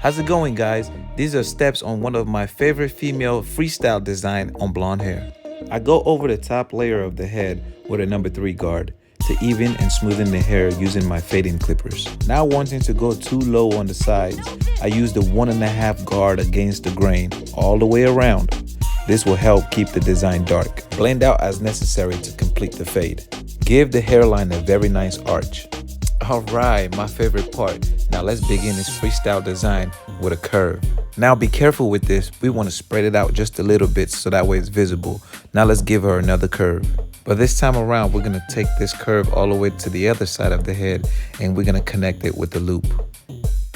How's it going, guys? These are steps on one of my favorite female freestyle design on blonde hair. I go over the top layer of the head with a number 3 guard to even and smoothen the hair using my fading clippers. Now wanting to go too low on the sides, I use the 1.5 guard against the grain all the way around. This will help keep the design dark. Blend out as necessary to complete the fade. Give the hairline a very nice arch. Alright, my favorite part. Now let's begin this freestyle design with a curve. Now be careful with this. We want to spread it out just a little bit so that way it's visible. Now let's give her another curve. But this time around, we're going to take this curve all the way to the other side of the head and we're going to connect it with the loop.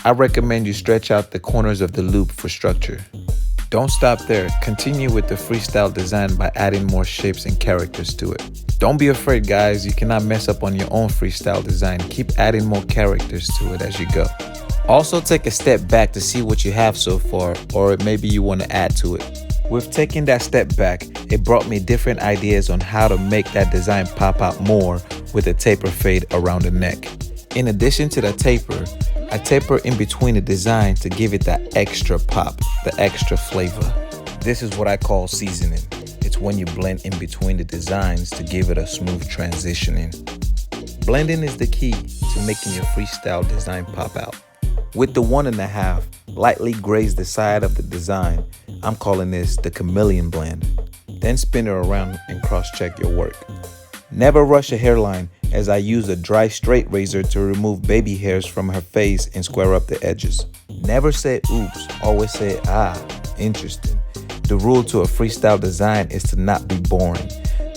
I recommend you stretch out the corners of the loop for structure. Don't stop there. Continue with the freestyle design by adding more shapes and characters to it. Don't be afraid, guys. You cannot mess up on your own freestyle design. Keep adding more characters to it as you go. Also take a step back to see what you have so far, or maybe you want to add to it. With taking that step back, it brought me different ideas on how to make that design pop out more with a taper fade around the neck. In addition to the taper, I taper in between the design to give it that extra pop, the extra flavor. This is what I call seasoning. It's when you blend in between the designs to give it a smooth transitioning. Blending is the key to making your freestyle design pop out. With the 1.5, lightly graze the side of the design. I'm calling this the chameleon blend. Then spin it around and cross-check your work. Never rush a hairline, as I use a dry straight razor to remove baby hairs from her face and square up the edges. Never say oops, always say interesting. The rule to a freestyle design is to not be boring.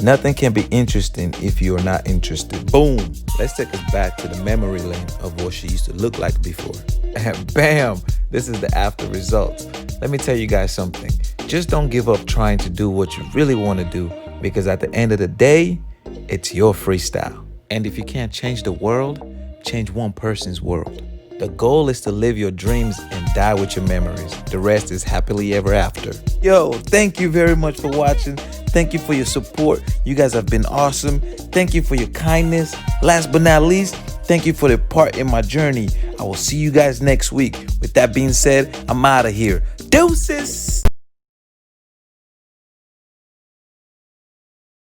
Nothing can be interesting if you are not interested. Boom! Let's take us back to the memory lane of what she used to look like before. And bam! This is the after results. Let me tell you guys something. Just don't give up trying to do what you really want to do, because at the end of the day, it's your freestyle. And if you can't change the world, change one person's world. The goal is to live your dreams and die with your memories. The rest is happily ever after. Yo, thank you very much for watching. Thank you for your support. You guys have been awesome. Thank you for your kindness. Last but not least, thank you for the part in my journey. I will see you guys next week. With that being said, I'm out of here. Deuces!